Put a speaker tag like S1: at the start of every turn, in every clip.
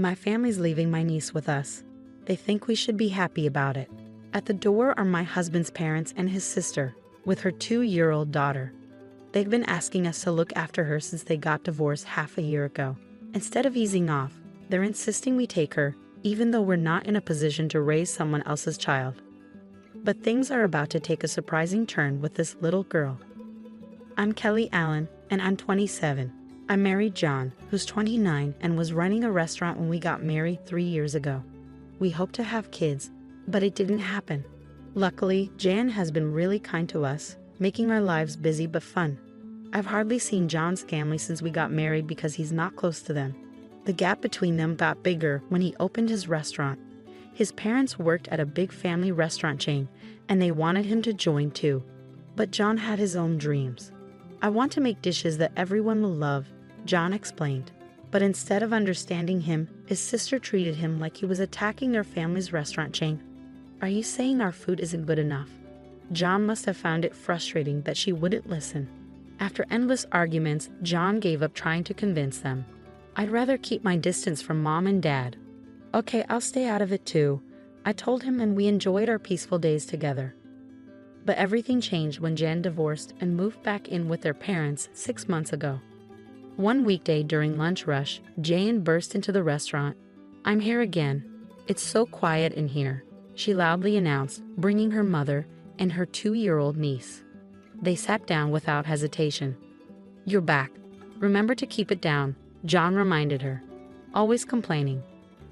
S1: My family's leaving my niece with us. They think we should be happy about it. At the door are my husband's parents and his sister, with her 2-year-old daughter. They've been asking us to look after her since they got divorced half a year ago. Instead of easing off, they're insisting we take her, even though we're not in a position to raise someone else's child. But things are about to take a surprising turn with this little girl. I'm Kelly Allen, and I'm 27. I married John, who's 29 and was running a restaurant when we got married 3 years ago. We hoped to have kids, but it didn't happen. Luckily, Jan has been really kind to us, making our lives busy but fun. I've hardly seen John's family since we got married because he's not close to them. The gap between them got bigger when he opened his restaurant. His parents worked at a big family restaurant chain, and they wanted him to join too. But John had his own dreams. I want to make dishes that everyone will love, John explained. But instead of understanding him, his sister treated him like he was attacking their family's restaurant chain. Are you saying our food isn't good enough? John must have found it frustrating that she wouldn't listen. After endless arguments, John gave up trying to convince them. I'd rather keep my distance from Mom and Dad. Okay, I'll stay out of it too, I told him, and we enjoyed our peaceful days together. But everything changed when Jan divorced and moved back in with their parents 6 months ago. One weekday during lunch rush, Jan burst into the restaurant. I'm here again. It's so quiet in here, she loudly announced, bringing her mother and her 2-year-old niece. They sat down without hesitation. You're back. Remember to keep it down, John reminded her. Always complaining.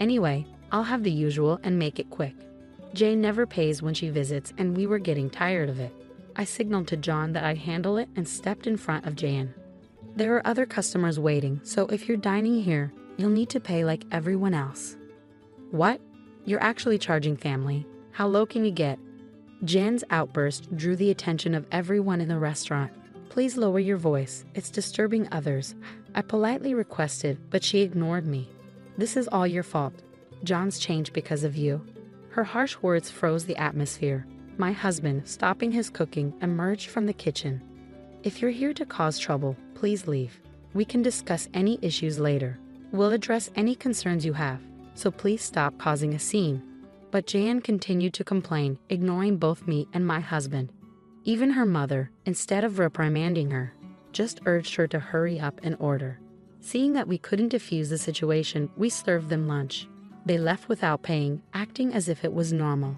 S1: Anyway, I'll have the usual and make it quick. Jane never pays when she visits, and we were getting tired of it. I signaled to John that I'd handle it and stepped in front of Jan. There are other customers waiting, so if you're dining here, you'll need to pay like everyone else. What? You're actually charging family? How low can you get? Jan's outburst drew the attention of everyone in the restaurant. Please lower your voice, it's disturbing others, I politely requested, but she ignored me. This is all your fault. John's changed because of you. Her harsh words froze the atmosphere. My husband, stopping his cooking, emerged from the kitchen. If you're here to cause trouble, please leave. We can discuss any issues later. We'll address any concerns you have, so please stop causing a scene. But Jan continued to complain, ignoring both me and my husband. Even her mother, instead of reprimanding her, just urged her to hurry up and order. Seeing that we couldn't defuse the situation, we served them lunch. They left without paying, acting as if it was normal.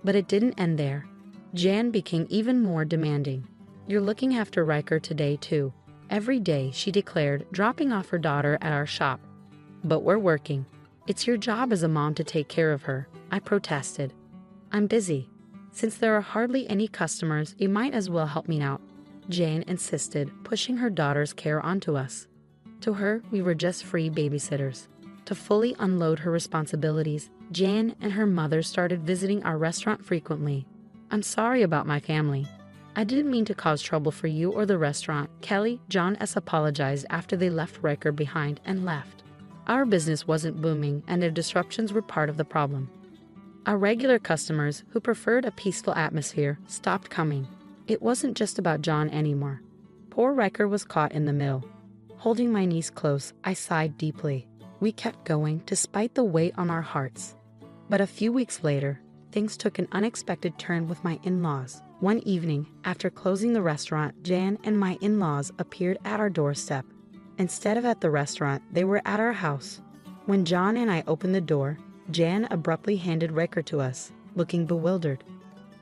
S1: But it didn't end there. Jan became even more demanding. You're looking after Riker today too. Every day, she declared, dropping off her daughter at our shop. But we're working. It's your job as a mom to take care of her, I protested. I'm busy. Since there are hardly any customers, you might as well help me out, Jane insisted, pushing her daughter's care onto us. To her, we were just free babysitters. To fully unload her responsibilities, Jan and her mother started visiting our restaurant frequently. I'm sorry about my family. I didn't mean to cause trouble for you or the restaurant, Kelly, John S. apologized after they left Riker behind and left. Our business wasn't booming, and their disruptions were part of the problem. Our regular customers, who preferred a peaceful atmosphere, stopped coming. It wasn't just about John anymore. Poor Riker was caught in the middle. Holding my niece close, I sighed deeply. We kept going despite the weight on our hearts. But a few weeks later, things took an unexpected turn with my in-laws. One evening, after closing the restaurant, Jan and my in-laws appeared at our doorstep. Instead of at the restaurant, they were at our house. When John and I opened the door, Jan abruptly handed Riker to us, looking bewildered.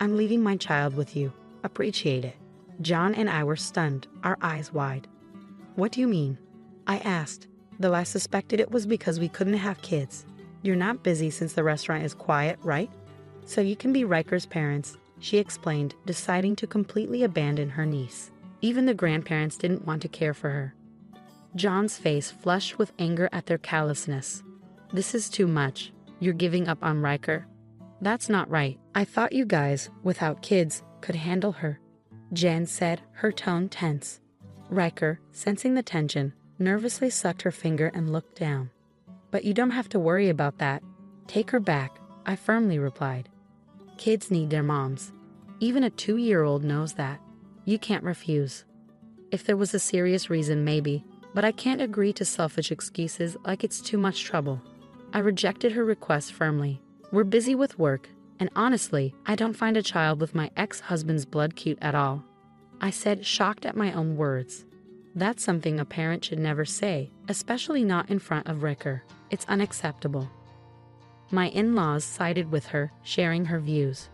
S1: I'm leaving my child with you. Appreciate it. John and I were stunned, our eyes wide. What do you mean? I asked, though I suspected it was because we couldn't have kids. You're not busy since the restaurant is quiet, right? So you can be Riker's parents, she explained, deciding to completely abandon her niece. Even the grandparents didn't want to care for her. John's face flushed with anger at their callousness. This is too much. You're giving up on Riker. That's not right. I thought you guys, without kids, could handle her, Jan said, her tone tense. Riker, sensing the tension, nervously sucked her finger and looked down. But you don't have to worry about that. Take her back, I firmly replied. Kids need their moms. Even a 2-year-old knows that. You can't refuse. If there was a serious reason, maybe, but I can't agree to selfish excuses like it's too much trouble. I rejected her request firmly. We're busy with work, and honestly, I don't find a child with my ex-husband's blood cute at all. I said, shocked at my own words. That's something a parent should never say, especially not in front of Ricker. It's unacceptable. My in-laws sided with her, sharing her views.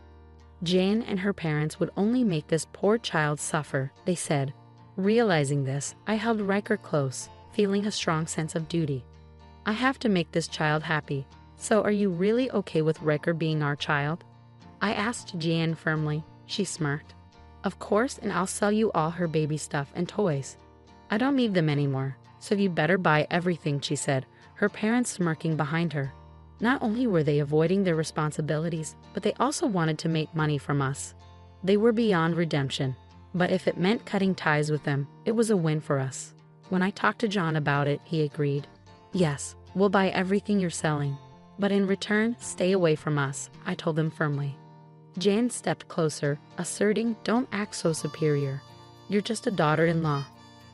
S1: Jane and her parents would only make this poor child suffer, they said. Realizing this, I held Riker close, feeling a strong sense of duty. I have to make this child happy. So are you really okay with Riker being our child? I asked Jane firmly. She smirked. Of course, and I'll sell you all her baby stuff and toys. I don't need them anymore, so you better buy everything, she said, her parents smirking behind her. Not only were they avoiding their responsibilities, but they also wanted to make money from us. They were beyond redemption, but if it meant cutting ties with them, it was a win for us. When I talked to John about it, he agreed. Yes, we'll buy everything you're selling, but in return, stay away from us, I told him firmly. Jan stepped closer, asserting, don't act so superior. You're just a daughter-in-law.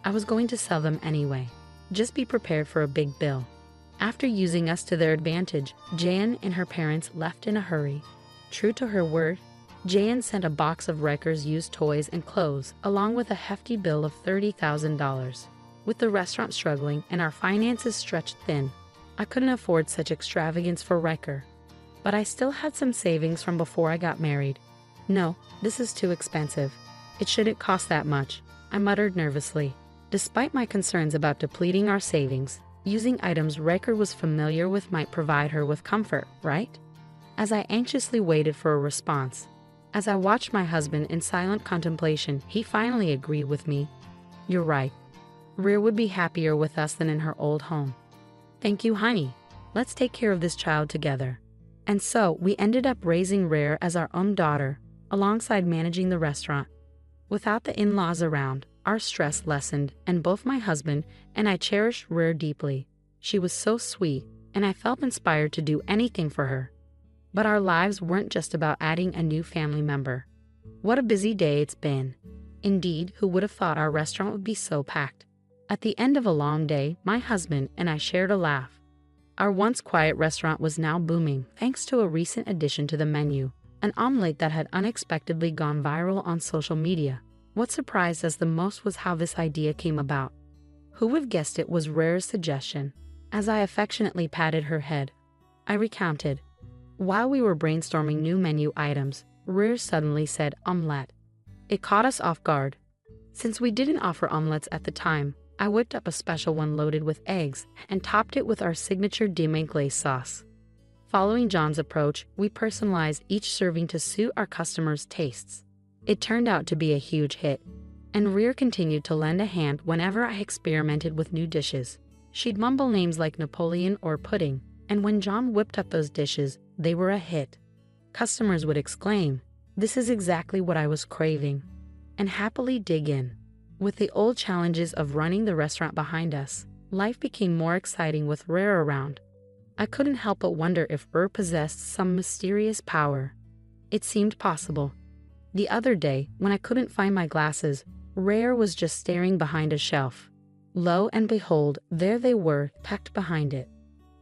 S1: I was going to sell them anyway. Just be prepared for a big bill. After using us to their advantage, Jan and her parents left in a hurry. True to her word, Jan sent a box of Riker's used toys and clothes, along with a hefty bill of $30,000. With the restaurant struggling and our finances stretched thin, I couldn't afford such extravagance for Riker. But I still had some savings from before I got married. No, this is too expensive. It shouldn't cost that much, I muttered nervously. Despite my concerns about depleting our savings, using items Riker was familiar with might provide her with comfort, right? As I anxiously waited for a response, as I watched my husband in silent contemplation, he finally agreed with me. You're right. Rhea would be happier with us than in her old home. Thank you, honey. Let's take care of this child together. And so, we ended up raising Rhea as our own daughter, alongside managing the restaurant. Without the in-laws around, our stress lessened, and both my husband and I cherished Rhea deeply. She was so sweet, and I felt inspired to do anything for her. But our lives weren't just about adding a new family member. What a busy day it's been. Indeed, who would have thought our restaurant would be so packed? At the end of a long day, my husband and I shared a laugh. Our once quiet restaurant was now booming thanks to a recent addition to the menu, an omelet that had unexpectedly gone viral on social media. What surprised us the most was how this idea came about. Who would have guessed it was Rhea's suggestion? As I affectionately patted her head, I recounted. While we were brainstorming new menu items, Rhea suddenly said omelette. It caught us off guard. Since we didn't offer omelettes at the time, I whipped up a special one loaded with eggs and topped it with our signature demi glace sauce. Following John's approach, we personalized each serving to suit our customers' tastes. It turned out to be a huge hit, and Rhea continued to lend a hand whenever I experimented with new dishes. She'd mumble names like Napoleon or pudding, and when John whipped up those dishes, they were a hit. Customers would exclaim, "This is exactly what I was craving," and happily dig in. With the old challenges of running the restaurant behind us, life became more exciting with Rhea around. I couldn't help but wonder if Rhea possessed some mysterious power. It seemed possible. The other day, when I couldn't find my glasses, Rhea was just staring behind a shelf. Lo and behold, there they were, tucked behind it.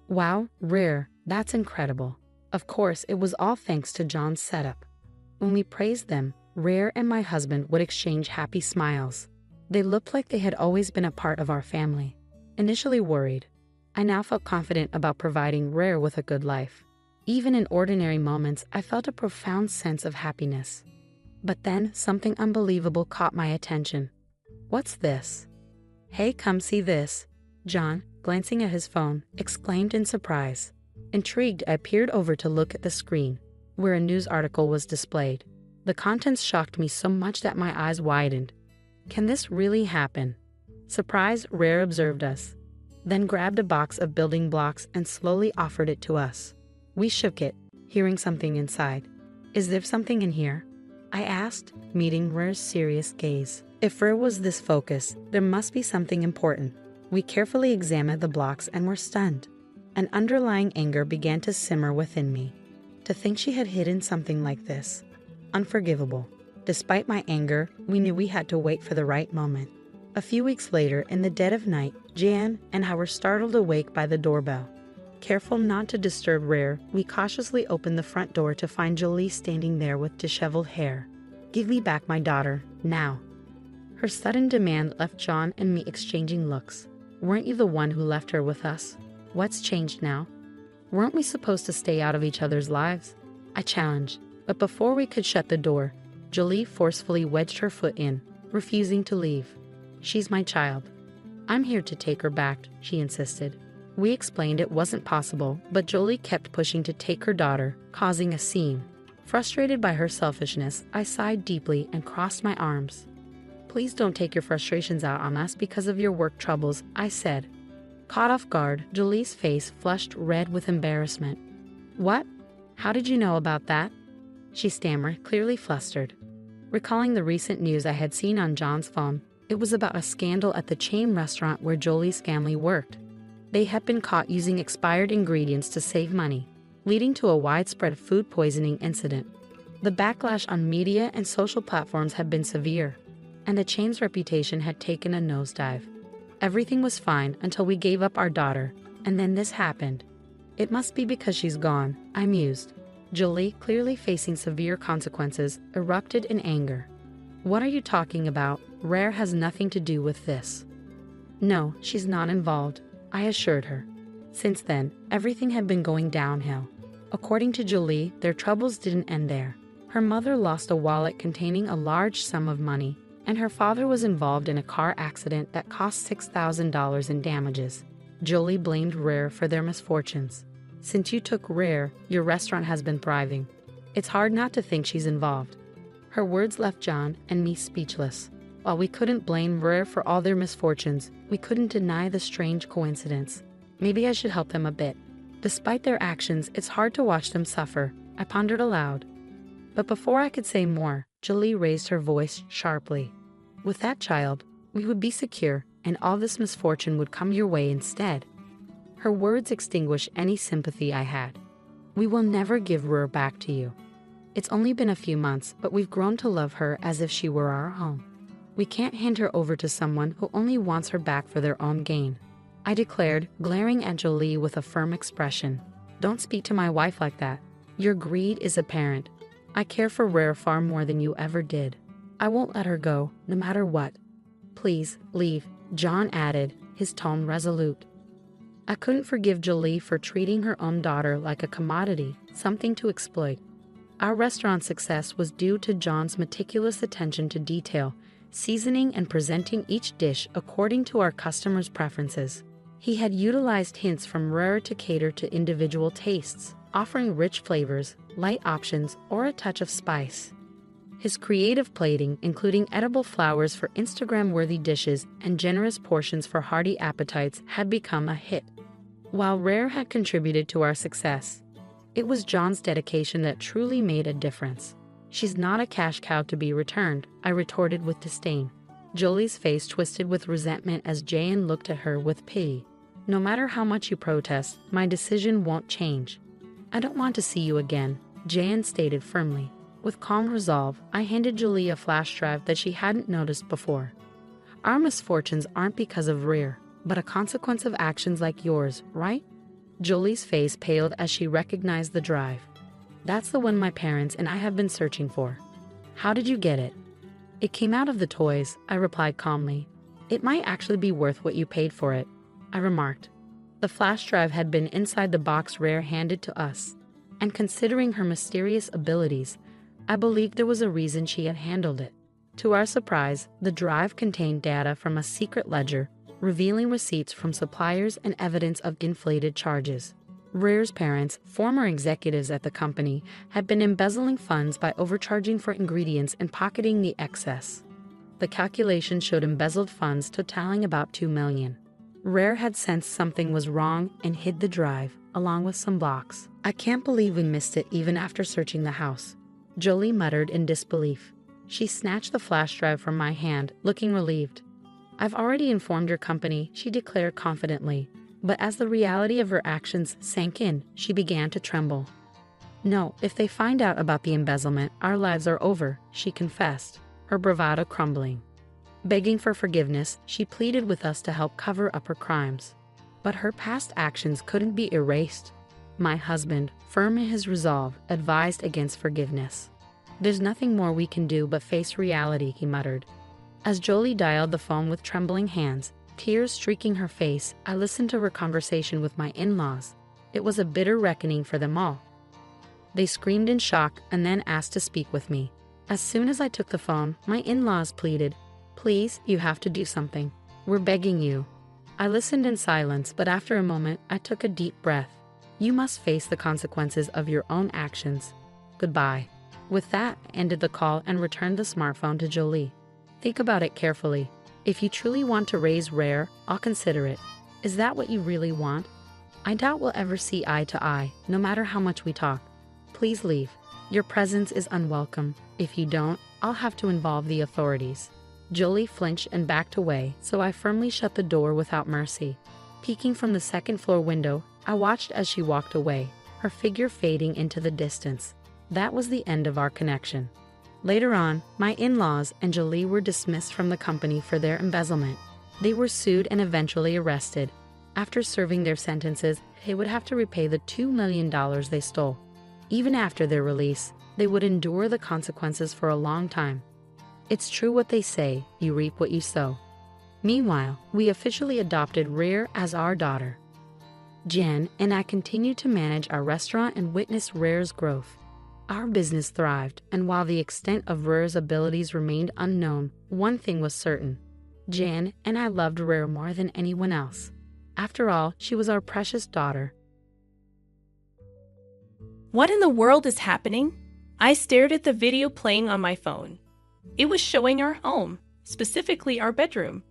S1: Wow, Rhea, that's incredible. Of course, it was all thanks to John's setup. When we praised them, Rhea and my husband would exchange happy smiles. They looked like they had always been a part of our family. Initially worried, I now felt confident about providing Rhea with a good life. Even in ordinary moments, I felt a profound sense of happiness. But then, something unbelievable caught my attention. What's this? Hey, come see this. John, glancing at his phone, exclaimed in surprise. Intrigued, I peered over to look at the screen, where a news article was displayed. The contents shocked me so much that my eyes widened. Can this really happen? Surprised, Rhea observed us, then grabbed a box of building blocks and slowly offered it to us. We shook it, hearing something inside. Is there something in here? I asked, meeting Rhea's serious gaze. If Rhea was this focused, there must be something important. We carefully examined the blocks and were stunned. An underlying anger began to simmer within me. To think she had hidden something like this. Unforgivable. Despite my anger, we knew we had to wait for the right moment. A few weeks later, in the dead of night, Jan and I were startled awake by the doorbell. Careful not to disturb Rare, we cautiously opened the front door to find Jolie standing there with disheveled hair. "Give me back my daughter, now." Her sudden demand left John and me exchanging looks. "Weren't you the one who left her with us? What's changed now? Weren't we supposed to stay out of each other's lives?" I challenged, but before we could shut the door, Jolie forcefully wedged her foot in, refusing to leave. "She's my child. I'm here to take her back," she insisted. We explained it wasn't possible, but Jolie kept pushing to take her daughter, causing a scene. Frustrated by her selfishness, I sighed deeply and crossed my arms. "Please don't take your frustrations out on us because of your work troubles," I said. Caught off guard, Jolie's face flushed red with embarrassment. "What? How did you know about that?" she stammered, clearly flustered. Recalling the recent news I had seen on John's phone, it was about a scandal at the chain restaurant where Jolie's family worked. They had been caught using expired ingredients to save money, leading to a widespread food poisoning incident. The backlash on media and social platforms had been severe, and the chain's reputation had taken a nosedive. Everything was fine until we gave up our daughter, and then this happened. "It must be because she's gone," I mused. Jolie, clearly facing severe consequences, erupted in anger. "What are you talking about? Rare has nothing to do with this." "No, she's not involved," I assured her. Since then, everything had been going downhill. According to Jolie, their troubles didn't end there. Her mother lost a wallet containing a large sum of money, and her father was involved in a car accident that cost $6,000 in damages. Jolie blamed Rare for their misfortunes. "Since you took Rare, your restaurant has been thriving. It's hard not to think she's involved." Her words left John and me speechless. While we couldn't blame Rare for all their misfortunes, we couldn't deny the strange coincidence. Maybe I should help them a bit. Despite their actions, it's hard to watch them suffer, I pondered aloud. But before I could say more, Jolie raised her voice sharply. "With that child, we would be secure, and all this misfortune would come your way instead." Her words extinguished any sympathy I had. "We will never give Rare back to you. It's only been a few months, but we've grown to love her as if she were our own. We can't hand her over to someone who only wants her back for their own gain," I declared, glaring at Jolie with a firm expression. "Don't speak to my wife like that. Your greed is apparent. I care for Rare far more than you ever did. I won't let her go, no matter what." "Please, leave," John added, his tone resolute. I couldn't forgive Jolie for treating her own daughter like a commodity, something to exploit. Our restaurant's success was due to John's meticulous attention to detail, seasoning and presenting each dish according to our customers' preferences. He had utilized hints from Rare to cater to individual tastes, offering rich flavors, light options, or a touch of spice. His creative plating, including edible flowers for Instagram-worthy dishes and generous portions for hearty appetites, had become a hit. While Rare had contributed to our success, it was John's dedication that truly made a difference. "She's not a cash cow to be returned," I retorted with disdain. Jolie's face twisted with resentment as Jayan looked at her with pity. "No matter how much you protest, my decision won't change." "I don't want to see you again," Jayan stated firmly. With calm resolve, I handed Jolie a flash drive that she hadn't noticed before. "Our misfortunes aren't because of Rare, but a consequence of actions like yours, right?" Jolie's face paled as she recognized the drive. "That's the one my parents and I have been searching for." "How did you get it?" "It came out of the toys," I replied calmly. "It might actually be worth what you paid for it," I remarked. The flash drive had been inside the box Rare handed to us, and considering her mysterious abilities, I believed there was a reason she had handled it. To our surprise, the drive contained data from a secret ledger, revealing receipts from suppliers and evidence of inflated charges. Rare's parents, former executives at the company, had been embezzling funds by overcharging for ingredients and pocketing the excess. The calculation showed embezzled funds totaling about $2 million. Rare had sensed something was wrong and hid the drive, along with some blocks. "I can't believe we missed it even after searching the house," Jolie muttered in disbelief. She snatched the flash drive from my hand, looking relieved. "I've already informed your company," she declared confidently. But as the reality of her actions sank in, she began to tremble. "No, if they find out about the embezzlement, our lives are over," she confessed, her bravado crumbling. Begging for forgiveness, she pleaded with us to help cover up her crimes. But her past actions couldn't be erased. My husband, firm in his resolve, advised against forgiveness. "There's nothing more we can do but face reality," he muttered. As Jolie dialed the phone with trembling hands, tears streaking her face, I listened to her conversation with my in-laws. It was a bitter reckoning for them all. They screamed in shock and then asked to speak with me. As soon as I took the phone, my in-laws pleaded, "Please, you have to do something. We're begging you." I listened in silence, but after a moment, I took a deep breath. "You must face the consequences of your own actions. Goodbye." With that, I ended the call and returned the smartphone to Jolie. "Think about it carefully. If you truly want to raise Rare, I'll consider it. Is that what you really want? I doubt we'll ever see eye to eye, no matter how much we talk. Please leave. Your presence is unwelcome. If you don't, I'll have to involve the authorities." Jolie flinched and backed away, so I firmly shut the door without mercy. Peeking from the second-floor window, I watched as she walked away, her figure fading into the distance. That was the end of our connection. Later on, my in-laws and Jolie were dismissed from the company for their embezzlement. They were sued and eventually arrested. After serving their sentences, they would have to repay the $2 million they stole. Even after their release, they would endure the consequences for a long time. It's true what they say, you reap what you sow. Meanwhile, we officially adopted Rare as our daughter. Jen and I continued to manage our restaurant and witness Rare's growth. Our business thrived, and while the extent of Rare's abilities remained unknown, one thing was certain. Jen and I loved Rare more than anyone else. After all, she was our precious daughter.
S2: What in the world is happening? I stared at the video playing on my phone. It was showing our home, specifically our bedroom.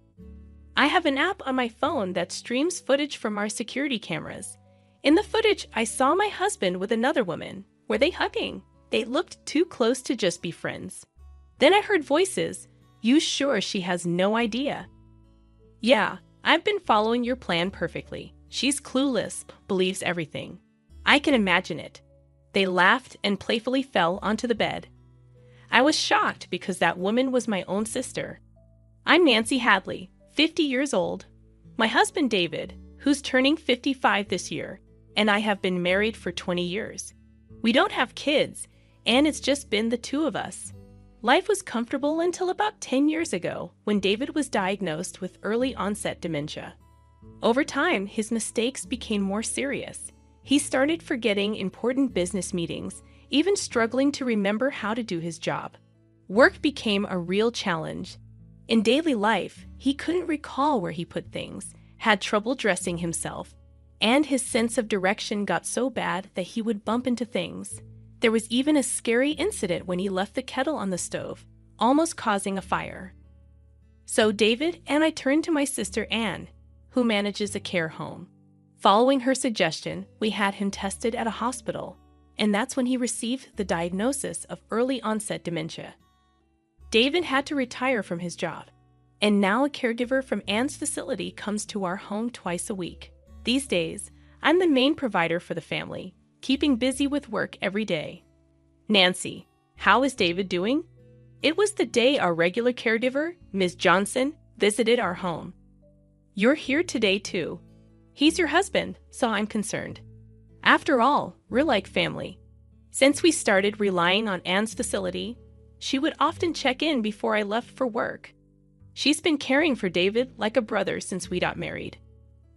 S2: I have an app on my phone that streams footage from our security cameras. In the footage, I saw my husband with another woman. Were they hugging? They looked too close to just be friends. Then I heard voices. "You sure she has no idea?" "Yeah, I've been following your plan perfectly. She's clueless, believes everything." I can imagine it. They laughed and playfully fell onto the bed. I was shocked because that woman was my own sister. I'm Nancy Hadley, 50 years old. My husband David, who's turning 55 this year, and I have been married for 20 years. We don't have kids, and it's just been the two of us. Life was comfortable until about 10 years ago when David was diagnosed with early onset dementia. Over time, his mistakes became more serious. He started forgetting important business meetings, even struggling to remember how to do his job. Work became a real challenge. In daily life, he couldn't recall where he put things, had trouble dressing himself, and his sense of direction got so bad that he would bump into things. There was even a scary incident when he left the kettle on the stove, almost causing a fire. So David and I turned to my sister Anne, who manages a care home. Following her suggestion, we had him tested at a hospital, and that's when he received the diagnosis of early onset dementia. David had to retire from his job, and now a caregiver from Anne's facility comes to our home twice a week. These days, I'm the main provider for the family, keeping busy with work every day. Nancy, how is David doing? It was the day our regular caregiver, Ms. Johnson, visited our home. You're here today too. He's your husband, so I'm concerned. After all, we're like family. Since we started relying on Anne's facility, she would often check in before I left for work. She's been caring for David like a brother since we got married.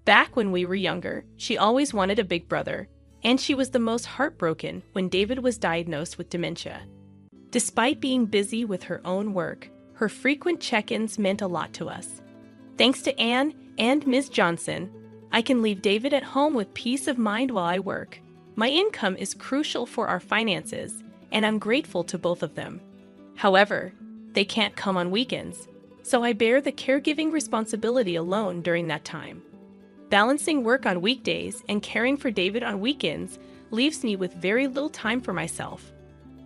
S2: Back when we were younger, she always wanted a big brother, and she was the most heartbroken when David was diagnosed with dementia. Despite being busy with her own work, her frequent check-ins meant a lot to us. Thanks to Anne and Ms. Johnson, I can leave David at home with peace of mind while I work. My income is crucial for our finances, and I'm grateful to both of them. However, they can't come on weekends, so I bear the caregiving responsibility alone during that time. Balancing work on weekdays and caring for David on weekends leaves me with very little time for myself.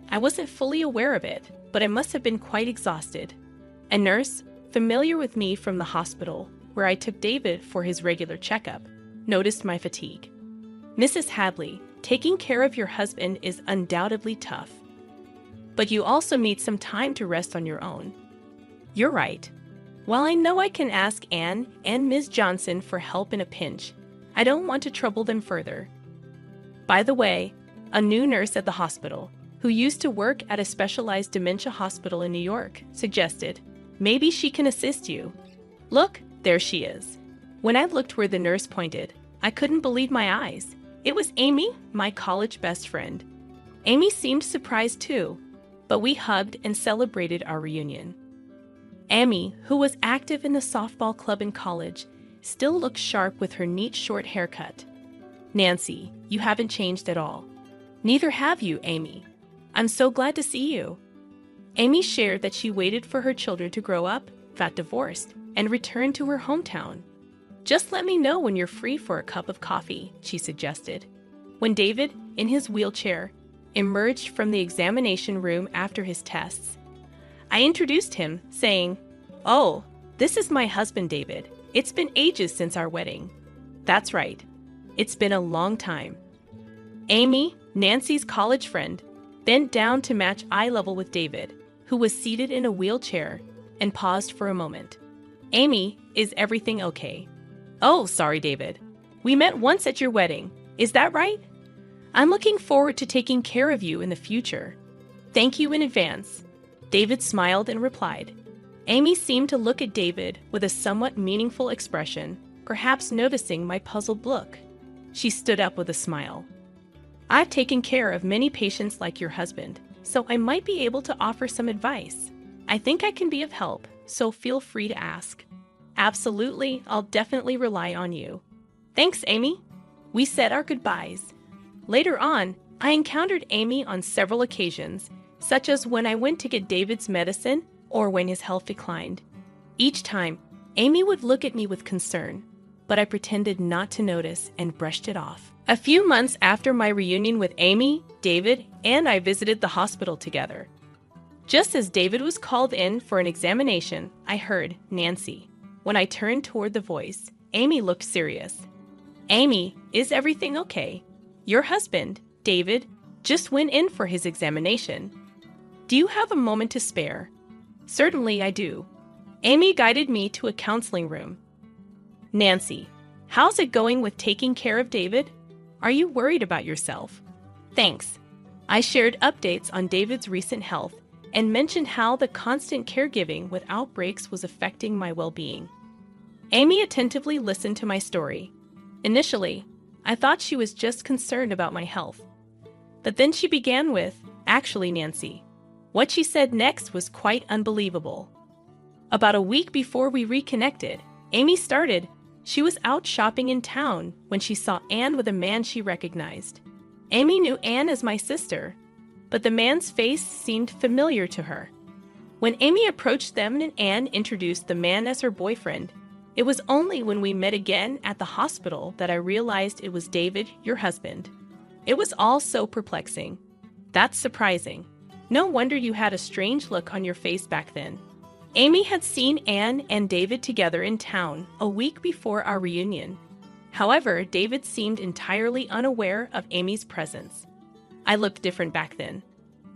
S2: I wasn't fully aware of it, but I must have been quite exhausted. A nurse, familiar with me from the hospital, where I took David for his regular checkup, noticed my fatigue. "Mrs. Hadley, taking care of your husband is undoubtedly tough. But you also need some time to rest on your own." You're right. While I know I can ask Anne and Ms. Johnson for help in a pinch, I don't want to trouble them further. By the way, a new nurse at the hospital, who used to work at a specialized dementia hospital in New York, suggested, maybe she can assist you. Look, there she is. When I looked where the nurse pointed, I couldn't believe my eyes. It was Amy, my college best friend. Amy seemed surprised too, but we hugged and celebrated our reunion. Amy, who was active in the softball club in college, still looked sharp with her neat short haircut. Nancy, you haven't changed at all. Neither have you, Amy. I'm so glad to see you. Amy shared that she waited for her children to grow up, got divorced, and returned to her hometown. Just let me know when you're free for a cup of coffee, she suggested. When David, in his wheelchair, emerged from the examination room after his tests, I introduced him, saying, "Oh, this is my husband, David. It's been ages since our wedding." That's right. It's been a long time. Amy, Nancy's college friend, bent down to match eye level with David, who was seated in a wheelchair, and paused for a moment. Amy, is everything okay? Oh, sorry, David. We met once at your wedding. Is that right? I'm looking forward to taking care of you in the future. Thank you in advance. David smiled and replied. Amy seemed to look at David with a somewhat meaningful expression, perhaps noticing my puzzled look. She stood up with a smile. I've taken care of many patients like your husband, so I might be able to offer some advice. I think I can be of help, so feel free to ask. Absolutely, I'll definitely rely on you. Thanks, Amy. We said our goodbyes. Later on, I encountered Amy on several occasions, such as when I went to get David's medicine or when his health declined. Each time, Amy would look at me with concern, but I pretended not to notice and brushed it off. A few months after my reunion with Amy, David, and I visited the hospital together. Just as David was called in for an examination, I heard Nancy. When I turned toward the voice, Amy looked serious. Amy, is everything okay? Your husband, David, just went in for his examination. Do you have a moment to spare? Certainly I do. Amy guided me to a counseling room. Nancy, how's it going with taking care of David? Are you worried about yourself? Thanks. I shared updates on David's recent health and mentioned how the constant caregiving without breaks was affecting my well-being. Amy attentively listened to my story. Initially, I thought she was just concerned about my health. But then she began with, "Actually, Nancy." What she said next was quite unbelievable. About a week before we reconnected, Amy started. She was out shopping in town when she saw Anne with a man she recognized. Amy knew Anne as my sister, but the man's face seemed familiar to her. When Amy approached them and Anne introduced the man as her boyfriend, it was only when we met again at the hospital that I realized it was David, your husband. It was all so perplexing. That's surprising. No wonder you had a strange look on your face back then. Amy had seen Anne and David together in town a week before our reunion. However, David seemed entirely unaware of Amy's presence. I looked different back then.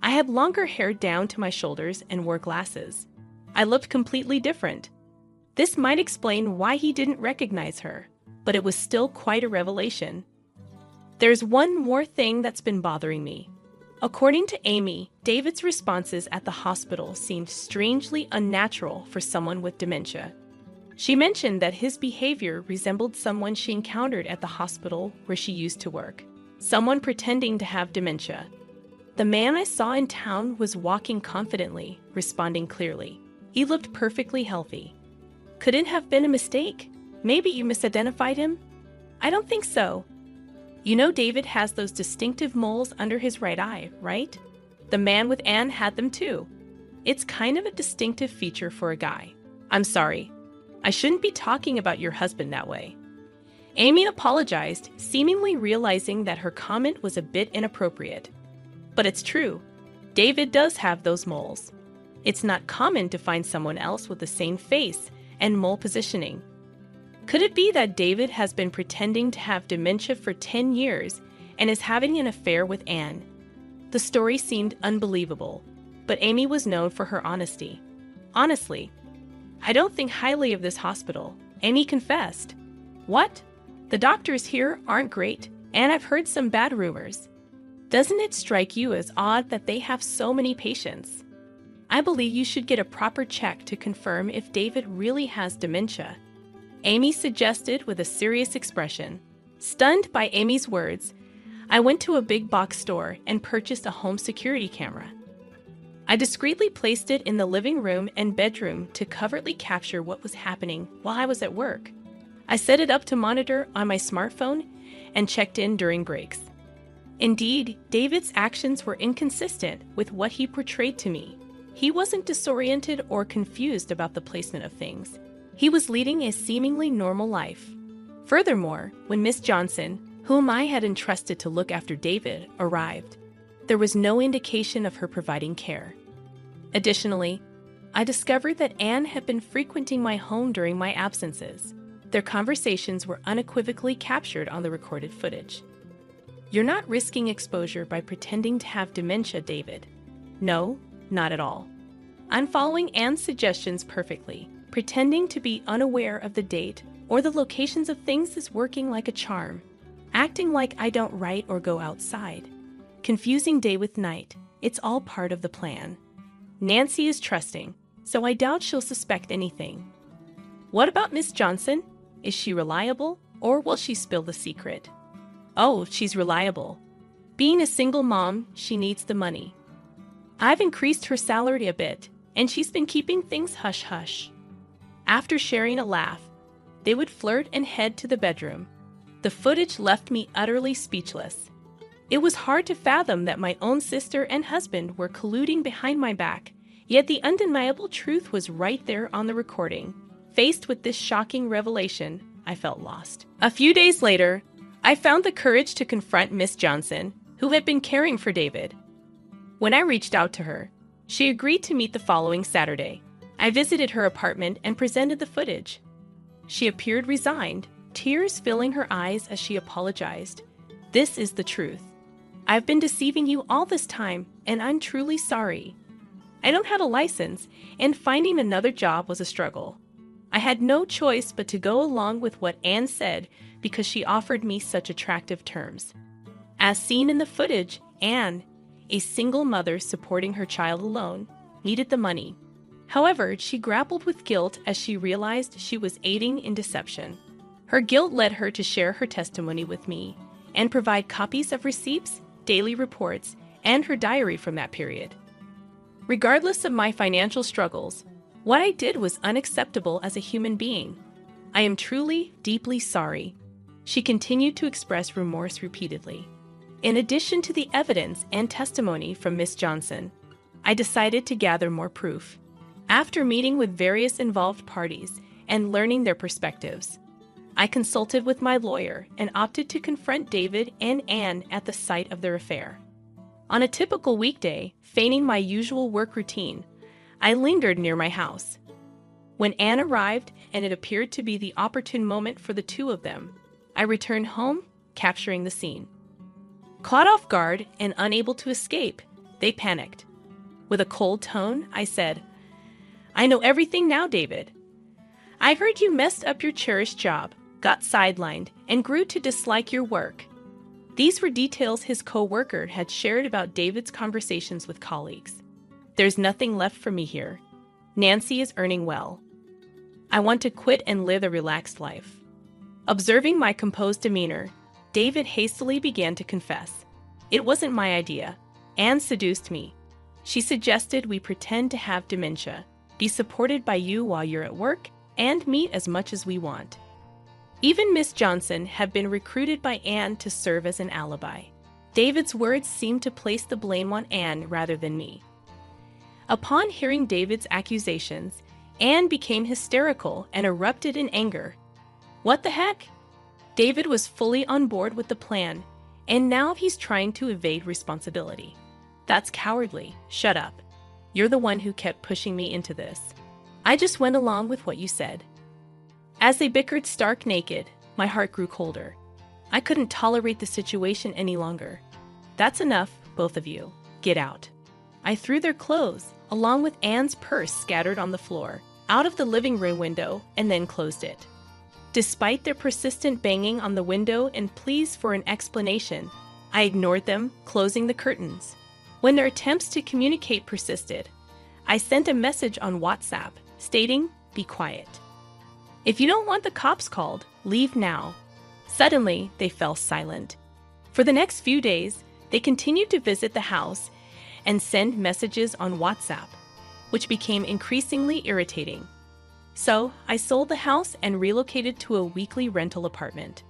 S2: I had longer hair down to my shoulders and wore glasses. I looked completely different. This might explain why he didn't recognize her, but it was still quite a revelation. There's one more thing that's been bothering me. According to Amy, David's responses at the hospital seemed strangely unnatural for someone with dementia. She mentioned that his behavior resembled someone she encountered at the hospital where she used to work, someone pretending to have dementia. The man I saw in town was walking confidently, responding clearly. He looked perfectly healthy. Could it have been a mistake? Maybe you misidentified him? I don't think so. You know David has those distinctive moles under his right eye, right? The man with Anne had them too. It's kind of a distinctive feature for a guy. I'm sorry. I shouldn't be talking about your husband that way. Amy apologized, seemingly realizing that her comment was a bit inappropriate. But it's true. David does have those moles. It's not common to find someone else with the same face and mole positioning. Could it be that David has been pretending to have dementia for 10 years and is having an affair with Anne? The story seemed unbelievable, but Amy was known for her honesty. Honestly, I don't think highly of this hospital, Amy confessed. What? The doctors here aren't great, and I've heard some bad rumors. Doesn't it strike you as odd that they have so many patients? I believe you should get a proper check to confirm if David really has dementia," Amy suggested with a serious expression. Stunned by Amy's words, I went to a big box store and purchased a home security camera. I discreetly placed it in the living room and bedroom to covertly capture what was happening while I was at work. I set it up to monitor on my smartphone and checked in during breaks. Indeed, David's actions were inconsistent with what he portrayed to me. He wasn't disoriented or confused about the placement of things. He was leading a seemingly normal life. Furthermore, when Miss Johnson, whom I had entrusted to look after David, arrived, there was no indication of her providing care. Additionally, I discovered that Anne had been frequenting my home during my absences. Their conversations were unequivocally captured on the recorded footage. "You're not risking exposure by pretending to have dementia, David." "No, not at all. I'm following Anne's suggestions perfectly. Pretending to be unaware of the date or the locations of things is working like a charm. Acting like I don't write or go outside. Confusing day with night. It's all part of the plan. Nancy is trusting, so I doubt she'll suspect anything." "What about Miss Johnson? Is she reliable, or will she spill the secret?" "Oh, she's reliable. Being a single mom, she needs the money. I've increased her salary a bit, and she's been keeping things hush-hush." After sharing a laugh, they would flirt and head to the bedroom. The footage left me utterly speechless. It was hard to fathom that my own sister and husband were colluding behind my back, yet the undeniable truth was right there on the recording. Faced with this shocking revelation, I felt lost. A few days later, I found the courage to confront Miss Johnson, who had been caring for David. When I reached out to her, she agreed to meet the following Saturday. I visited her apartment and presented the footage. She appeared resigned, tears filling her eyes as she apologized. "This is the truth. I've been deceiving you all this time, and I'm truly sorry. I don't have a license, and finding another job was a struggle. I had no choice but to go along with what Anne said because she offered me such attractive terms." As seen in the footage, Anne, a single mother supporting her child alone, needed the money. However, she grappled with guilt as she realized she was aiding in deception. Her guilt led her to share her testimony with me and provide copies of receipts, daily reports, and her diary from that period. Regardless of my financial struggles, what I did was unacceptable as a human being. I am truly, deeply sorry. She continued to express remorse repeatedly. In addition to the evidence and testimony from Miss Johnson, I decided to gather more proof. After meeting with various involved parties and learning their perspectives, I consulted with my lawyer and opted to confront David and Anne at the site of their affair. On a typical weekday, feigning my usual work routine, I lingered near my house. When Anne arrived and it appeared to be the opportune moment for the two of them, I returned home, capturing the scene. Caught off guard and unable to escape, they panicked. With a cold tone, I said, "I know everything now, David. I heard you messed up your cherished job, got sidelined, and grew to dislike your work." These were details his co-worker had shared about David's conversations with colleagues. "There's nothing left for me here. Nancy is earning well. I want to quit and live a relaxed life." Observing my composed demeanor, David hastily began to confess. "It wasn't my idea. Anne seduced me. She suggested we pretend to have dementia, be supported by you while you're at work, and meet as much as we want." Even Miss Johnson had been recruited by Anne to serve as an alibi. David's words seemed to place the blame on Anne rather than me. Upon hearing David's accusations, Anne became hysterical and erupted in anger. What the heck? David was fully on board with the plan, and now he's trying to evade responsibility. That's cowardly. Shut up. You're the one who kept pushing me into this. I just went along with what you said. As they bickered stark naked, my heart grew colder. I couldn't tolerate the situation any longer. "That's enough, both of you. Get out." I threw their clothes, along with Anne's purse scattered on the floor, out of the living room window and then closed it. Despite their persistent banging on the window and pleas for an explanation, I ignored them, closing the curtains. When their attempts to communicate persisted, I sent a message on WhatsApp stating, "Be quiet. If you don't want the cops called, leave now." Suddenly, they fell silent. For the next few days, they continued to visit the house and send messages on WhatsApp, which became increasingly irritating. So, I sold the house and relocated to a weekly rental apartment.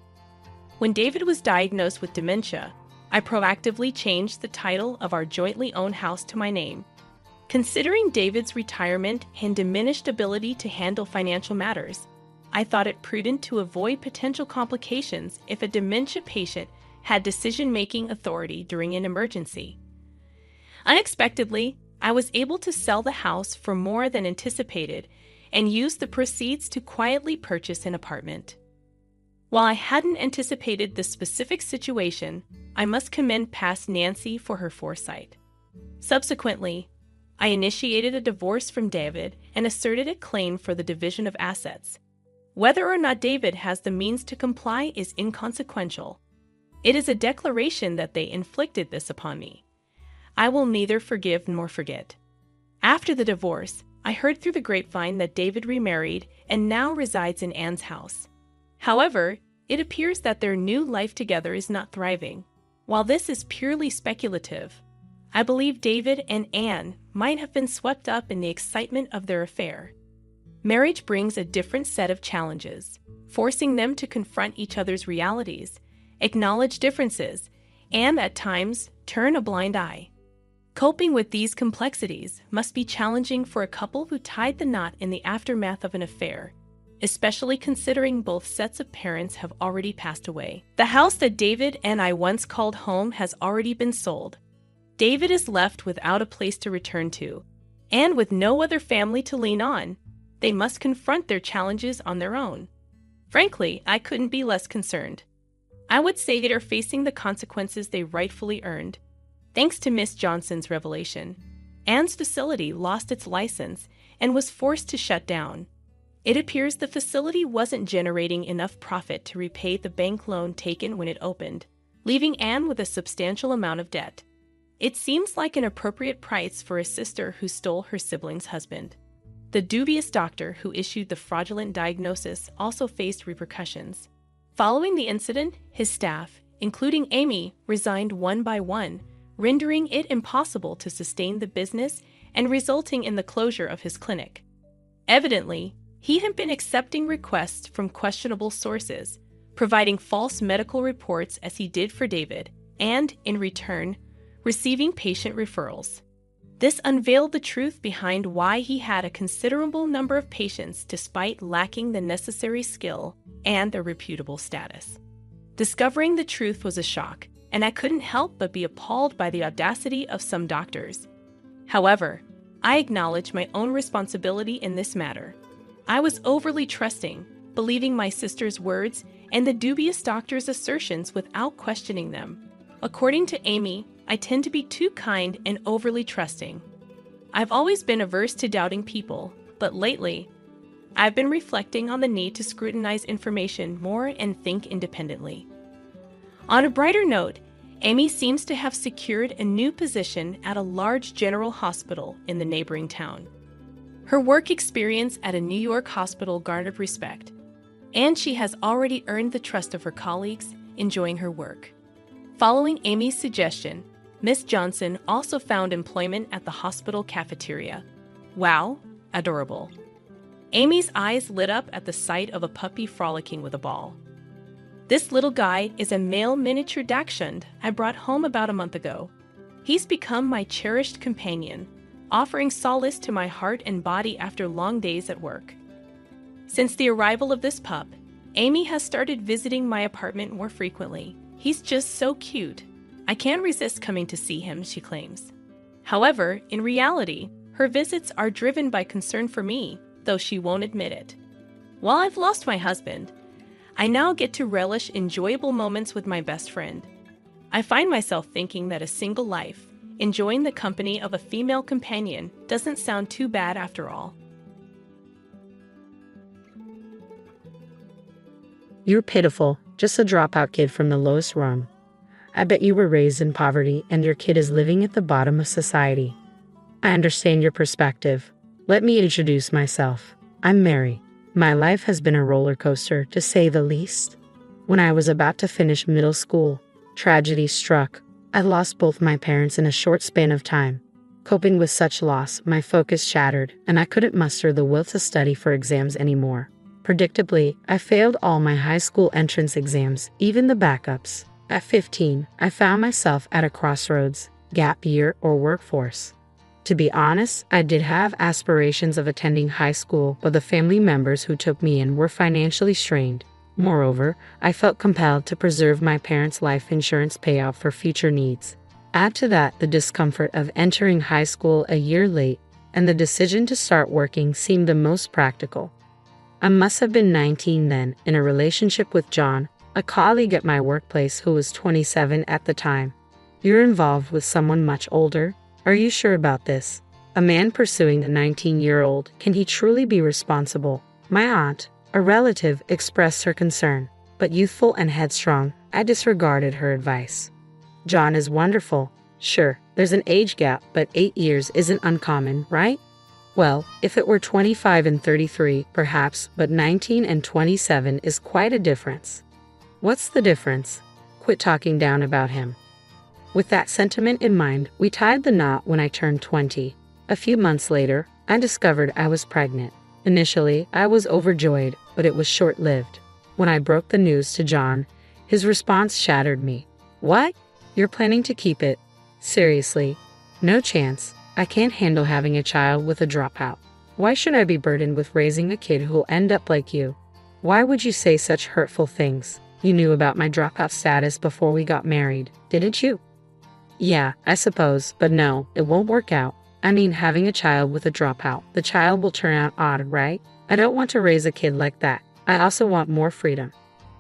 S2: When David was diagnosed with dementia, I proactively changed the title of our jointly owned house to my name. Considering David's retirement and diminished ability to handle financial matters, I thought it prudent to avoid potential complications if a dementia patient had decision-making authority during an emergency. Unexpectedly, I was able to sell the house for more than anticipated and use the proceeds to quietly purchase an apartment. While I hadn't anticipated this specific situation, I must commend past Nancy for her foresight. Subsequently, I initiated a divorce from David and asserted a claim for the division of assets. Whether or not David has the means to comply is inconsequential. It is a declaration that they inflicted this upon me. I will neither forgive nor forget. After the divorce, I heard through the grapevine that David remarried and now resides in Anne's house. However, it appears that their new life together is not thriving. While this is purely speculative, I believe David and Anne might have been swept up in the excitement of their affair. Marriage brings a different set of challenges, forcing them to confront each other's realities, acknowledge differences, and at times turn a blind eye. Coping with these complexities must be challenging for a couple who tied the knot in the aftermath of an affair, especially considering both sets of parents have already passed away. The house that David and I once called home has already been sold. David is left without a place to return to, and with no other family to lean on. They must confront their challenges on their own. Frankly, I couldn't be less concerned. I would say they are facing the consequences they rightfully earned. Thanks to Miss Johnson's revelation, Anne's facility lost its license and was forced to shut down. It appears the facility wasn't generating enough profit to repay the bank loan taken when it opened, leaving Anne with a substantial amount of debt. It seems like an appropriate price for a sister who stole her sibling's husband. The dubious doctor who issued the fraudulent diagnosis also faced repercussions. Following the incident, his staff, including Amy, resigned one by one, rendering it impossible to sustain the business and resulting in the closure of his clinic. Evidently, he had been accepting requests from questionable sources, providing false medical reports as he did for David, and, in return, receiving patient referrals. This unveiled the truth behind why he had a considerable number of patients despite lacking the necessary skill and a reputable status. Discovering the truth was a shock, and I couldn't help but be appalled by the audacity of some doctors. However, I acknowledge my own responsibility in this matter. I was overly trusting, believing my sister's words and the dubious doctor's assertions without questioning them. According to Amy, I tend to be too kind and overly trusting. I've always been averse to doubting people, but lately, I've been reflecting on the need to scrutinize information more and think independently. On a brighter note, Amy seems to have secured a new position at a large general hospital in the neighboring town. Her work experience at a New York hospital garnered respect, and she has already earned the trust of her colleagues, enjoying her work. Following Amy's suggestion, Miss Johnson also found employment at the hospital cafeteria. Wow, adorable. Amy's eyes lit up at the sight of a puppy frolicking with a ball. This little guy is a male miniature dachshund I brought home about a month ago. He's become my cherished companion, offering solace to my heart and body after long days at work. Since the arrival of this pup, Amy has started visiting my apartment more frequently. He's just so cute. I can't resist coming to see him, she claims. However, in reality, her visits are driven by concern for me, though she won't admit it. While I've lost my husband, I now get to relish enjoyable moments with my best friend. I find myself thinking that a single life, enjoying the company of a female companion, doesn't sound too bad after all.
S1: You're pitiful, just a dropout kid from the lowest rung. I bet you were raised in poverty and your kid is living at the bottom of society. I understand your perspective. Let me introduce myself. I'm Mary. My life has been a roller coaster, to say the least. When I was about to finish middle school, tragedy struck. I lost both my parents in a short span of time. Coping with such loss, my focus shattered, and I couldn't muster the will to study for exams anymore. Predictably, I failed all my high school entrance exams, even the backups. At 15, I found myself at a crossroads, gap year or workforce. To be honest, I did have aspirations of attending high school, but the family members who took me in were financially strained. Moreover, I felt compelled to preserve my parents' life insurance payout for future needs. Add to that the discomfort of entering high school a year late, and the decision to start working seemed the most practical. I must have been 19 then, in a relationship with John, a colleague at my workplace who was 27 at the time. You're involved with someone much older? Are you sure about this? A man pursuing a 19-year-old, can he truly be responsible? My aunt, a relative, expressed her concern, but youthful and headstrong, I disregarded her advice. John is wonderful. Sure, there's an age gap, but 8 years isn't uncommon, right? Well, if it were 25 and 33, perhaps, but 19 and 27 is quite a difference. What's the difference? Quit talking down about him. With that sentiment in mind, we tied the knot when I turned 20. A few months later, I discovered I was pregnant. Initially, I was overjoyed, but it was short-lived. When I broke the news to John, his response shattered me. What? You're planning to keep it? Seriously? No chance. I can't handle having a child with a dropout. Why should I be burdened with raising a kid who'll end up like you? Why would you say such hurtful things? You knew about my dropout status before we got married, didn't you? Yeah, I suppose, but no, it won't work out. I mean, having a child with a dropout, the child will turn out odd, right? I don't want to raise a kid like that. I also want more freedom.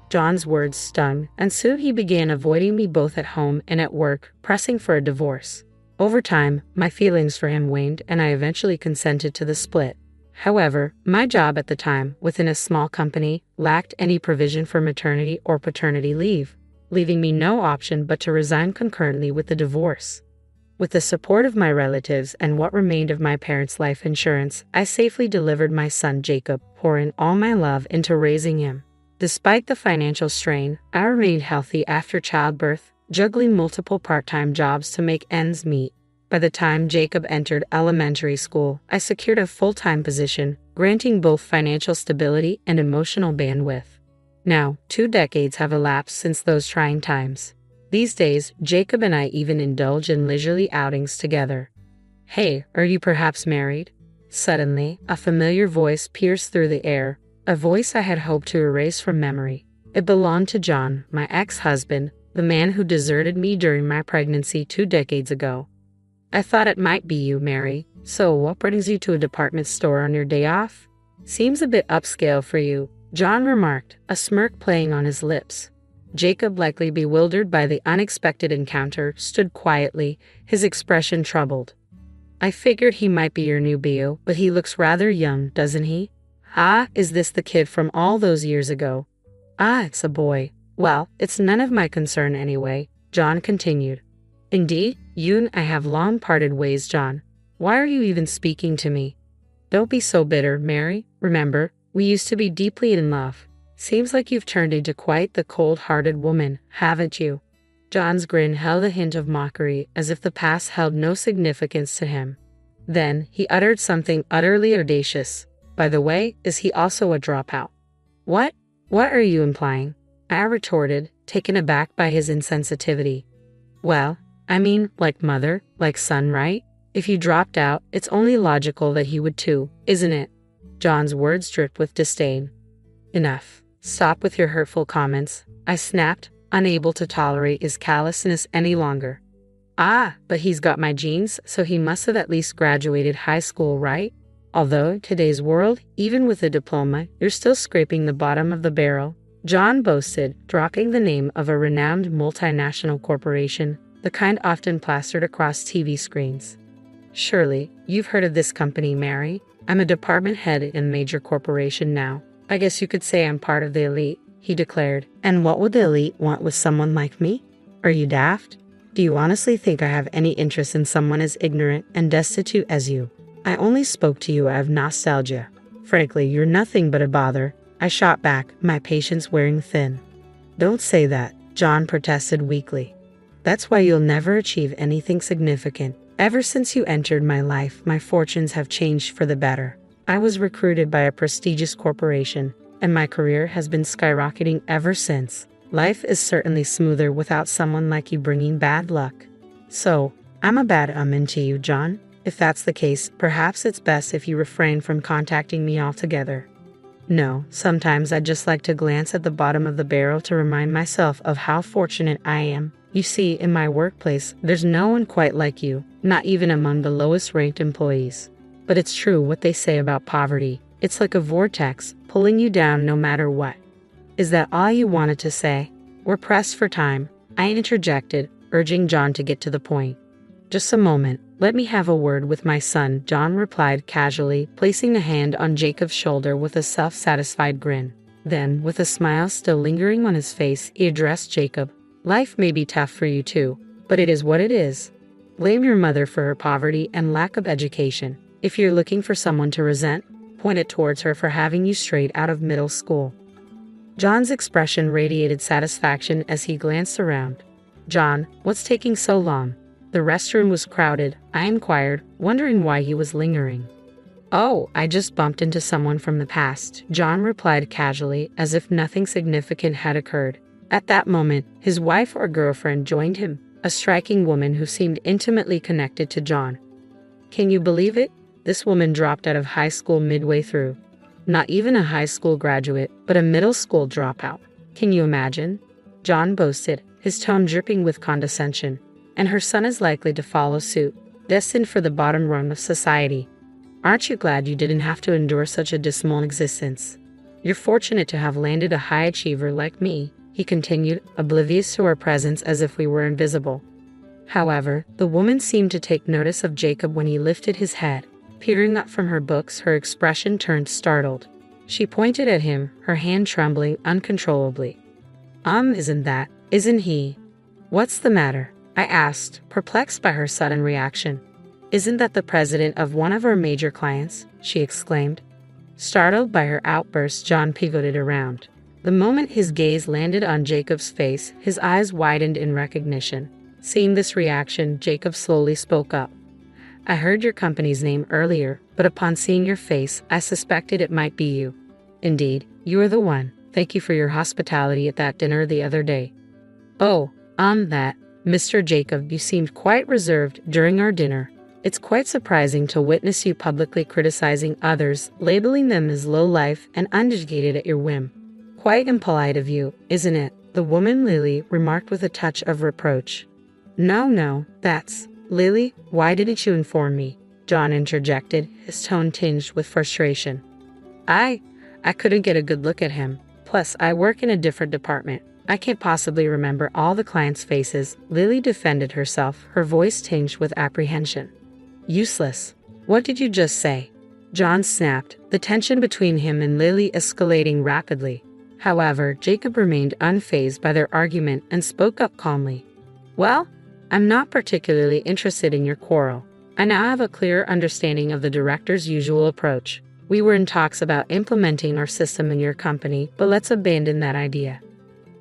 S1: John's words stung, and soon he began avoiding me both at home and at work, pressing for a divorce. Over time, my feelings for him waned, and I eventually consented to the split. However, my job at the time, within a small company, lacked any provision for maternity or paternity leave, leaving me no option but to resign concurrently with the divorce. With the support of my relatives and what remained of my parents' life insurance, I safely delivered my son Jacob, pouring all my love into raising him. Despite the financial strain, I remained healthy after childbirth, juggling multiple part-time jobs to make ends meet. By the time Jacob entered elementary school, I secured a full-time position, granting both financial stability and emotional bandwidth. Now, 2 decades have elapsed since those trying times. These days, Jacob and I even indulge in leisurely outings together. Hey, are you perhaps married? Suddenly, a familiar voice pierced through the air, a voice I had hoped to erase from memory. It belonged to John, my ex-husband, the man who deserted me during my pregnancy 2 decades ago. I thought it might be you, Mary. So what brings you to a department store on your day off? Seems a bit upscale for you, John remarked, a smirk playing on his lips. Jacob, likely bewildered by the unexpected encounter, stood quietly, his expression troubled. I figured he might be your new beau, but he looks rather young, doesn't he? Ah, is this the kid from all those years ago? Ah, it's a boy. Well, it's none of my concern anyway, John continued. Indeed, you and I have long parted ways, John. Why are you even speaking to me? Don't be so bitter, Mary. Remember, we used to be deeply in love. Seems like you've turned into quite the cold-hearted woman, haven't you? John's grin held a hint of mockery, as if the past held no significance to him. Then, he uttered something utterly audacious. By the way, is he also a dropout? What? What are you implying? I retorted, taken aback by his insensitivity. Well, I mean, like mother, like son, right? If you dropped out, it's only logical that he would too, isn't it? John's words dripped with disdain. Enough. Stop with your hurtful comments, I snapped, unable to tolerate his callousness any longer. Ah, but he's got my genes, so he must have at least graduated high school, right? Although, in today's world, even with a diploma, you're still scraping the bottom of the barrel, John boasted, dropping the name of a renowned multinational corporation, the kind often plastered across TV screens. Surely, you've heard of this company, Mary. I'm a department head in a major corporation now. I guess you could say I'm part of the elite. he declared. And what would the elite want with someone like me? Are you daft? Do you honestly think I have any interest in someone as ignorant and destitute as you? I only spoke to you out of nostalgia. Frankly, you're nothing but a bother, I shot back, my patience wearing thin. Don't say that, John protested weakly. That's why you'll never achieve anything significant. Ever since you entered my life, my fortunes have changed for the better. I was recruited by a prestigious corporation, and my career has been skyrocketing ever since. Life is certainly smoother without someone like you bringing bad luck. So, I'm a bad omen to you, John. If that's the case, perhaps it's best if you refrain from contacting me altogether. No, sometimes I'd just like to glance at the bottom of the barrel to remind myself of how fortunate I am. You see, in my workplace, there's no one quite like you, not even among the lowest-ranked employees. But it's true what they say about poverty. It's like a vortex, pulling you down no matter what. Is that all you wanted to say? We're pressed for time, I interjected, urging John to get to the point. Just a moment, let me have a word with my son, John replied casually, placing a hand on Jacob's shoulder with a self-satisfied grin. Then, with a smile still lingering on his face, he addressed Jacob. Life may be tough for you too, but it is what it is. Blame your mother for her poverty and lack of education. If you're looking for someone to resent, point it towards her for having you straight out of middle school. John's expression radiated satisfaction as he glanced around. John, what's taking so long? The restroom was crowded, I inquired, wondering why he was lingering. Oh, I just bumped into someone from the past, John replied casually, as if nothing significant had occurred. At that moment, his wife or girlfriend joined him, a striking woman who seemed intimately connected to John. Can you believe it? This woman dropped out of high school midway through. Not even a high school graduate, but a middle school dropout. Can you imagine? John boasted, his tone dripping with condescension. And her son is likely to follow suit, destined for the bottom rung of society. Aren't you glad you didn't have to endure such a dismal existence? You're fortunate to have landed a high achiever like me, he continued, oblivious to our presence as if we were invisible. However, the woman seemed to take notice of Jacob when he lifted his head. Peering up from her books, her expression turned startled. She pointed at him, her hand trembling uncontrollably. Isn't he? What's the matter? I asked, perplexed by her sudden reaction. Isn't that the president of one of our major clients? She exclaimed. Startled by her outburst, John pivoted around. The moment his gaze landed on Jacob's face, his eyes widened in recognition. Seeing this reaction, Jacob slowly spoke up. I heard your company's name earlier, but upon seeing your face, I suspected it might be you. Indeed, you are the one. Thank you for your hospitality at that dinner the other day. Oh, Mr. Jacob, you seemed quite reserved during our dinner. It's quite surprising to witness you publicly criticizing others, labeling them as low-life and uneducated at your whim. Quite impolite of you, isn't it? The woman Lily remarked with a touch of reproach. No, that's... Lily, why didn't you inform me? John interjected, his tone tinged with frustration. I couldn't get a good look at him. Plus, I work in a different department. I can't possibly remember all the clients' faces. Lily defended herself, her voice tinged with apprehension. Useless. What did you just say? John snapped, the tension between him and Lily escalating rapidly. However, Jacob remained unfazed by their argument and spoke up calmly. Well, I'm not particularly interested in your quarrel. I now have a clearer understanding of the director's usual approach. We were in talks about implementing our system in your company, but let's abandon that idea.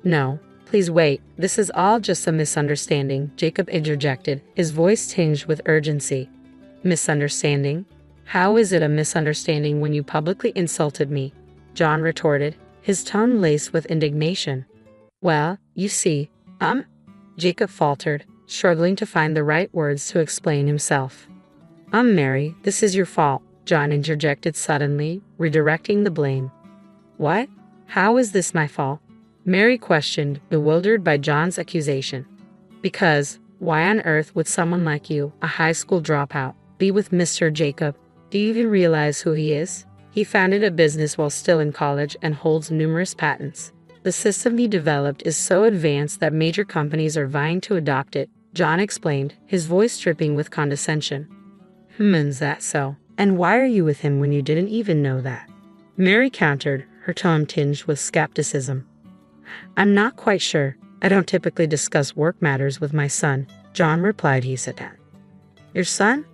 S1: No, please wait. This is all just a misunderstanding, Jacob interjected, his voice tinged with urgency. Misunderstanding? How is it a misunderstanding when you publicly insulted me? John retorted, his tone laced with indignation. Well, you see, Jacob faltered, struggling to find the right words to explain himself. Mary, this is your fault, John interjected suddenly, redirecting the blame. What? How is this my fault? Mary questioned, bewildered by John's accusation. Because, why on earth would someone like you, a high school dropout, be with Mr. Jacob? Do you even realize who he is? He founded a business while still in college and holds numerous patents. The system he developed is so advanced that major companies are vying to adopt it, John explained, his voice dripping with condescension. Is that so? And why are you with him when you didn't even know that? Mary countered, her tone tinged with skepticism. I'm not quite sure. I don't typically discuss work matters with my son, John replied hesitantly. Your son?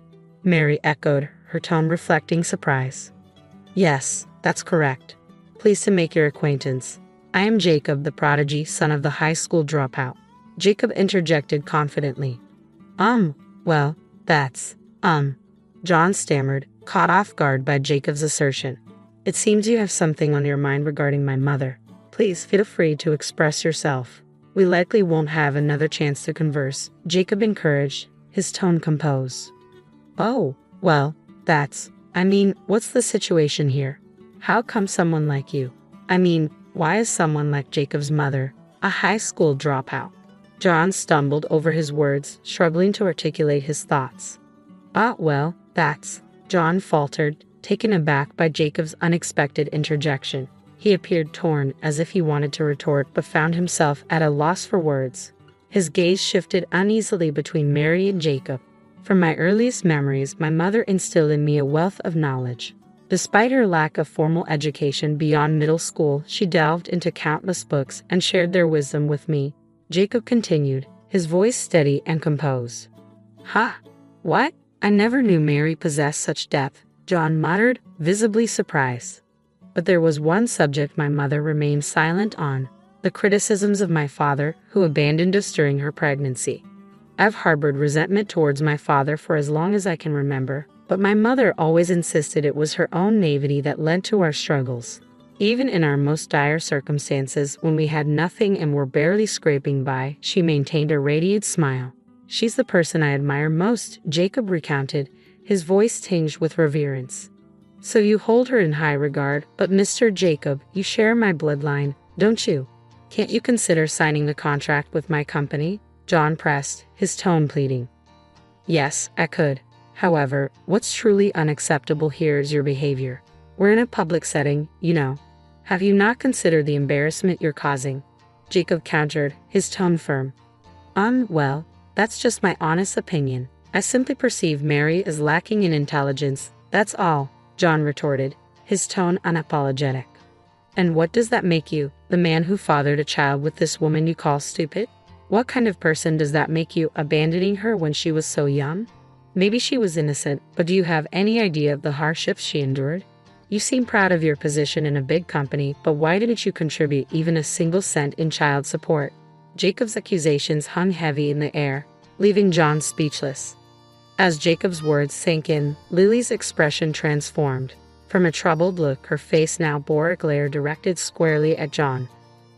S1: Mary echoed, her tone reflecting surprise. Yes, that's correct. Pleased to make your acquaintance. I am Jacob, the prodigy, son of the high school dropout. Jacob interjected confidently. Well, that's, John stammered, caught off guard by Jacob's assertion. It seems you have something on your mind regarding my mother. Please feel free to express yourself. We likely won't have another chance to converse, Jacob encouraged, his tone composed. Oh, well, what's the situation here? How come someone like you? Why is someone like Jacob's mother a high school dropout? John stumbled over his words, struggling to articulate his thoughts. John faltered, taken aback by Jacob's unexpected interjection. He appeared torn, as if he wanted to retort but found himself at a loss for words. His gaze shifted uneasily between Mary and Jacob. From my earliest memories, my mother instilled in me a wealth of knowledge. Despite her lack of formal education beyond middle school, she delved into countless books and shared their wisdom with me, Jacob continued, his voice steady and composed. What? I never knew Mary possessed such depth, John muttered, visibly surprised. But there was one subject my mother remained silent on, the criticisms of my father, who abandoned us during her pregnancy. I've harbored resentment towards my father for as long as I can remember, but my mother always insisted it was her own naivety that led to our struggles. Even in our most dire circumstances, when we had nothing and were barely scraping by, she maintained a radiant smile. She's the person I admire most, Jacob recounted, his voice tinged with reverence. So you hold her in high regard, but Mr. Jacob, you share my bloodline, don't you? Can't you consider signing the contract with my company? John pressed, his tone pleading. Yes, I could. However, what's truly unacceptable here is your behavior. We're in a public setting, you know. Have you not considered the embarrassment you're causing? Jacob countered, his tone firm. Well, that's just my honest opinion. I simply perceive Mary as lacking in intelligence, that's all, John retorted, his tone unapologetic. And what does that make you, the man who fathered a child with this woman you call stupid? What kind of person does that make you, abandoning her when she was so young? Maybe she was innocent, but do you have any idea of the hardships she endured? You seem proud of your position in a big company, but why didn't you contribute even a single cent in child support? Jacob's accusations hung heavy in the air, leaving John speechless. As Jacob's words sank in, Lily's expression transformed. From a troubled look, her face now bore a glare directed squarely at John.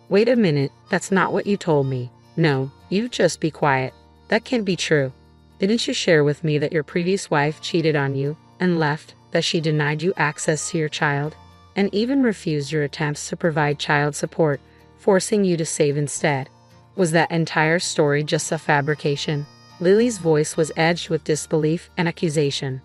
S1: Wait a minute, that's not what you told me. No, you just be quiet. That can't be true. Didn't you share with me that your previous wife cheated on you and left, that she denied you access to your child, and even refused your attempts to provide child support, forcing you to save instead? Was that entire story just a fabrication? Lily's voice was edged with disbelief and accusation.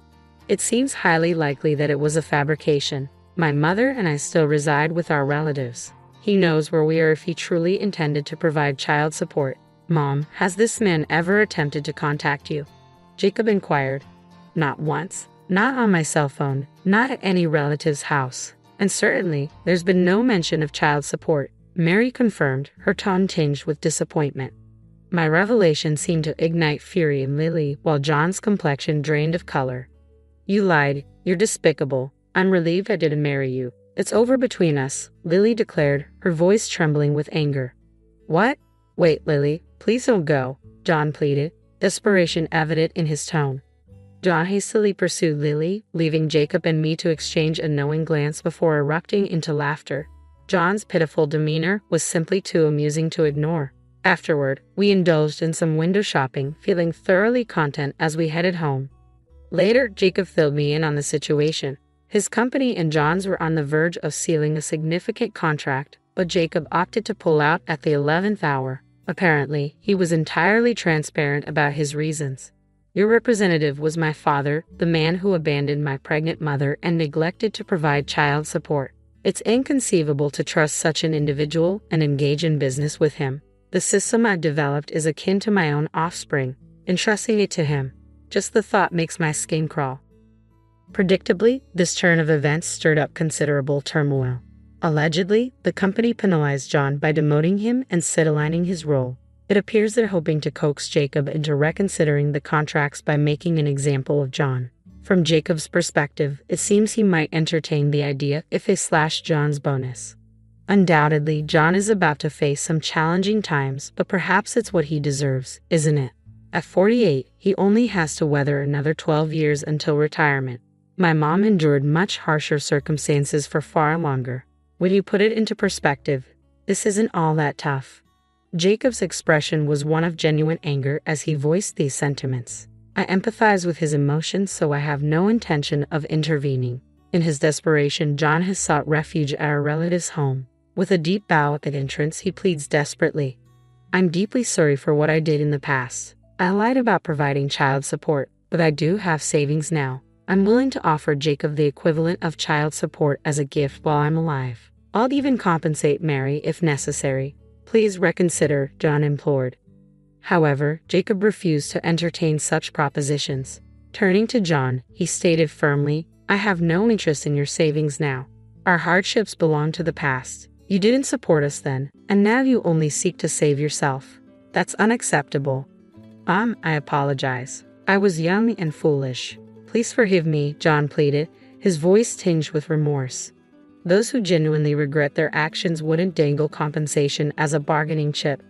S1: It seems highly likely that it was a fabrication. My mother and I still reside with our relatives. He knows where we are if he truly intended to provide child support. Mom, has this man ever attempted to contact you? Jacob inquired. Not once. Not on my cell phone. Not at any relative's house. And certainly, there's been no mention of child support, Mary confirmed, her tone tinged with disappointment. My revelation seemed to ignite fury in Lily, while John's complexion drained of color. You lied. You're despicable. I'm relieved I didn't marry you. It's over between us, Lily declared, her voice trembling with anger. What? Wait, Lily, please don't go, John pleaded, desperation evident in his tone. John hastily pursued Lily, leaving Jacob and me to exchange a knowing glance before erupting into laughter. John's pitiful demeanor was simply too amusing to ignore. Afterward, we indulged in some window shopping, feeling thoroughly content as we headed home. Later, Jacob filled me in on the situation. His company and John's were on the verge of sealing a significant contract, but Jacob opted to pull out at the 11th hour. Apparently, he was entirely transparent about his reasons. Your representative was my father, the man who abandoned my pregnant mother and neglected to provide child support. It's inconceivable to trust such an individual and engage in business with him. The system I've developed is akin to my own offspring. Entrusting it to him, just the thought makes my skin crawl. Predictably, this turn of events stirred up considerable turmoil. Allegedly, the company penalized John by demoting him and sidelining his role. It appears they're hoping to coax Jacob into reconsidering the contracts by making an example of John. From Jacob's perspective, it seems he might entertain the idea if they slash John's bonus. Undoubtedly, John is about to face some challenging times, but perhaps it's what he deserves, isn't it? At 48, he only has to weather another 12 years until retirement. My mom endured much harsher circumstances for far longer. When you put it into perspective, this isn't all that tough. Jacob's expression was one of genuine anger as he voiced these sentiments. I empathize with his emotions, so I have no intention of intervening. In his desperation, John has sought refuge at a relative's home. With a deep bow at the entrance, he pleads desperately, "I'm deeply sorry for what I did in the past. I lied about providing child support, but I do have savings now. I'm willing to offer Jacob the equivalent of child support as a gift while I'm alive. I'll even compensate Mary if necessary. Please reconsider," John implored. However, Jacob refused to entertain such propositions. Turning to John, he stated firmly, "I have no interest in your savings now. Our hardships belong to the past. You didn't support us then, and now you only seek to save yourself. That's unacceptable." I apologize. I was young and foolish. Please forgive me," John pleaded, his voice tinged with remorse. Those who genuinely regret their actions wouldn't dangle compensation as a bargaining chip.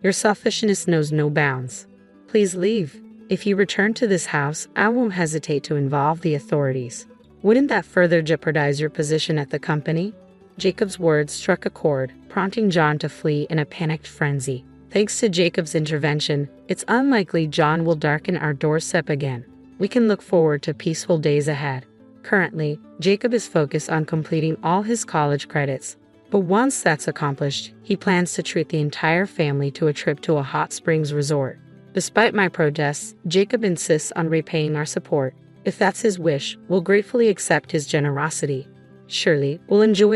S1: Your selfishness knows no bounds. Please leave. If you return to this house, I won't hesitate to involve the authorities. Wouldn't that further jeopardize your position at the company? Jacob's words struck a chord, prompting John to flee in a panicked frenzy. Thanks to Jacob's intervention, it's unlikely John will darken our doorstep again. We can look forward to peaceful days ahead. Currently, Jacob is focused on completing all his college credits. But once that's accomplished, he plans to treat the entire family to a trip to a hot springs resort. Despite my protests, Jacob insists on repaying our support. If that's his wish, we'll gratefully accept his generosity. Surely, we'll enjoy